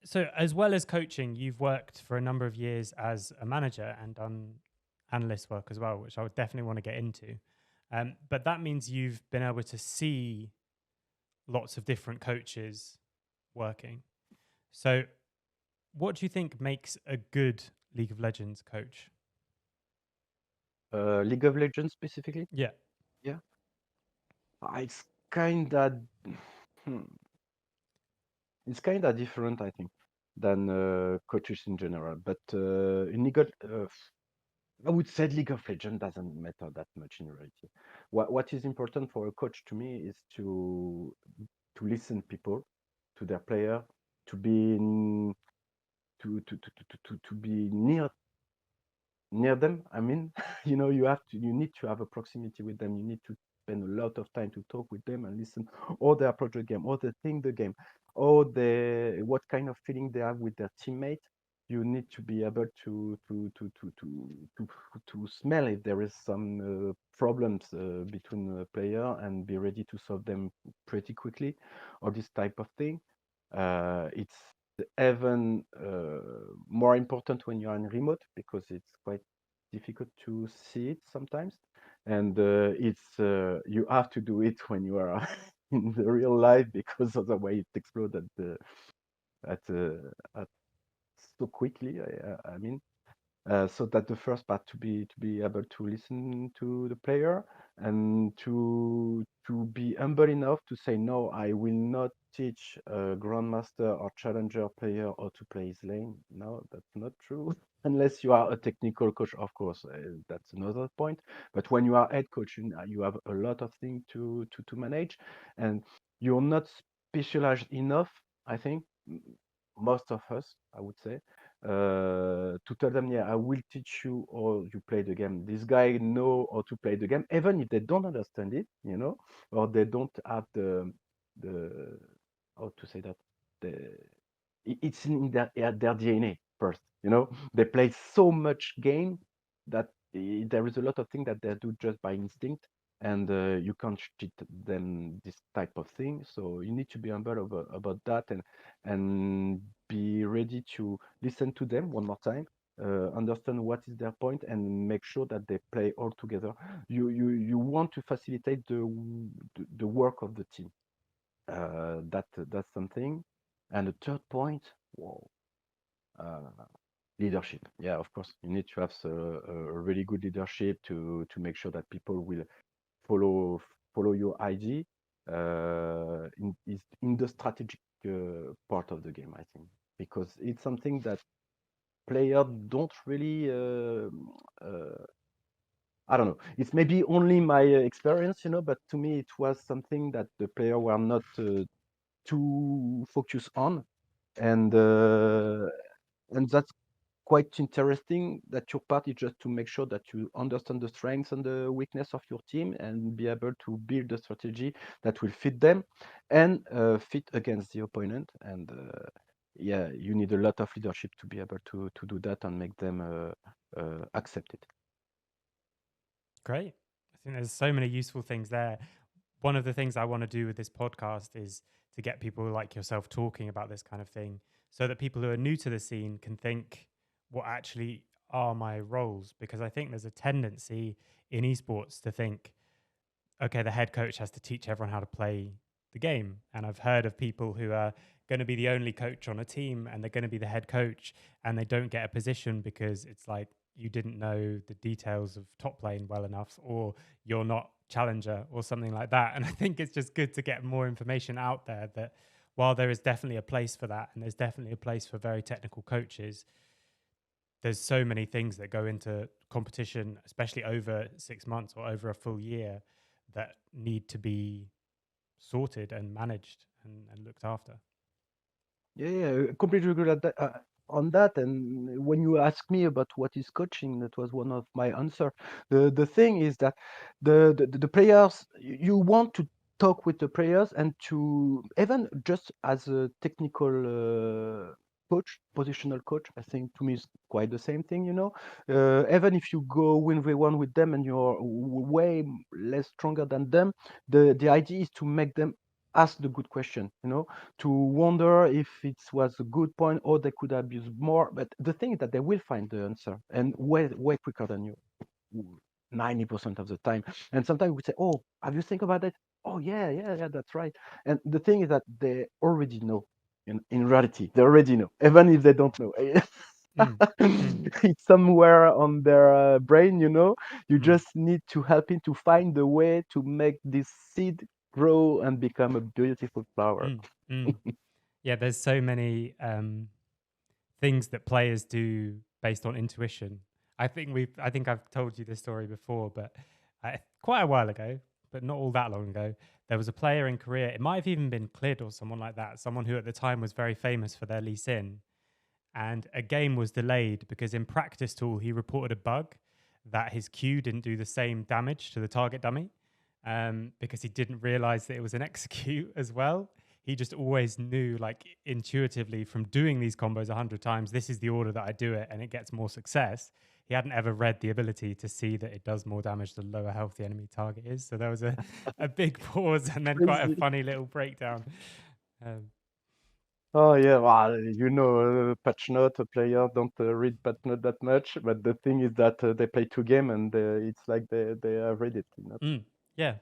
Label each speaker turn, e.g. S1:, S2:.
S1: So, as well as coaching, you've worked for a number of years as a manager and done analyst work as well, which I would definitely want to get into. But that means you've been able to see lots of different coaches working. So, what do you think makes a good League of Legends coach?
S2: League of Legends specifically?
S1: Yeah.
S2: Yeah. It's kinda hmm, it's kinda different, I think, than coaches in general. But in I would say League of Legends doesn't matter that much in reality. What is important for a coach to me is to listen people, to their player, to be to be near them. I mean, you need to have a proximity with them. You need to spend a lot of time to talk with them and listen how they approach the game, how they think the game, what kind of feeling they have with their teammate. You need to be able to smell if there is some problems between the player and be ready to solve them pretty quickly, or this type of thing. It's even more important when you are in remote because it's quite difficult to see it sometimes, and it's you have to do it when you are in the real life because otherwise it explodes at at so quickly. I mean, so that the first part to be able to listen to the player and to be humble enough to say no, I will not teach a grandmaster or challenger player how to play his lane. No, that's not true. Unless you are a technical coach, of course, that's another point. But when you are head coach, you have a lot of things to manage, and you're not specialized enough. I think most of us, I would say, to tell them, yeah, I will teach you how you play the game. This guy know how to play the game, even if they don't understand it, or they don't have the how to say that the it's in their DNA first. They play so much game that there is a lot of things that they do just by instinct, and you can't teach them this type of thing. So you need to be humble about that, and be ready to listen to them one more time, understand what is their point, and make sure that they play all together. You want to facilitate the work of the team. That's something. And the third point, whoa, uh, leadership. Yeah, of course, you need to have a really good leadership to make sure that people will follow follow your ID in the strategic part of the game, I think, because it's something that players don't really. I don't know. It's maybe only my experience, but to me, it was something that the player were not too focused on, and uh, and that's quite interesting that your part is just to make sure that you understand the strengths and the weakness of your team and be able to build a strategy that will fit them and fit against the opponent. And yeah, you need a lot of leadership to be able to do that and make them accept it.
S1: Great. I think there's so many useful things there. One of the things I want to do with this podcast is to get people like yourself talking about this kind of thing so that people who are new to the scene can think what actually are my roles. Because I think there's a tendency in esports to think, okay, the head coach has to teach everyone how to play the game. And I've heard of people who are going to be the only coach on a team and they're going to be the head coach and they don't get a position because it's like you didn't know the details of top lane well enough or you're not challenger or something like that. And I think it's just good to get more information out there that while there is definitely a place for that and there's definitely a place for very technical coaches, there's so many things that go into competition, especially over 6 months or over a full year, that need to be sorted and managed and looked after.
S2: Yeah, yeah, completely agree on that. And when you ask me about what is coaching, that was one of my answer. The thing is that the players, you want to talk with the players and to even just as a technical coach, positional coach. I think to me is quite the same thing. Even if you go win v one with them and you're way less stronger than them, the idea is to make them ask the good question, to wonder if it was a good point or they could have used more. But the thing is that they will find the answer and way quicker than you, 90% of the time. And sometimes we say, "Oh, have you think about it?" "Oh, yeah, yeah, yeah, that's right." And the thing is that they already know. In reality, they already know, even if they don't know.
S1: Mm, mm,
S2: It's somewhere on their brain, You
S1: mm,
S2: just need to help him to find the way to make this seed grow and become a beautiful flower.
S1: mm, mm. Yeah, there's so many things that players do based on intuition. I think I've told you this story before, but quite a while ago, but not all that long ago, there was a player in Korea. It might have even been Klid or someone like that, someone who at the time was very famous for their Lee Sin. And a game was delayed because in practice tool he reported a bug that his Q didn't do the same damage to the target dummy, because he didn't realize that it was an execute as well. He just always knew, like intuitively from doing these combos 100 times, this is the order that I do it and it gets more success. He hadn't ever read the ability to see that it does more damage the lower health the enemy target is. So there was a big pause and then quite a
S2: Crazy.
S1: funny little breakdown. Um,
S2: Oh yeah, well, patch note, players don't read patch note that much, but the thing is that they play two game and it's like they have read it.
S1: yeah,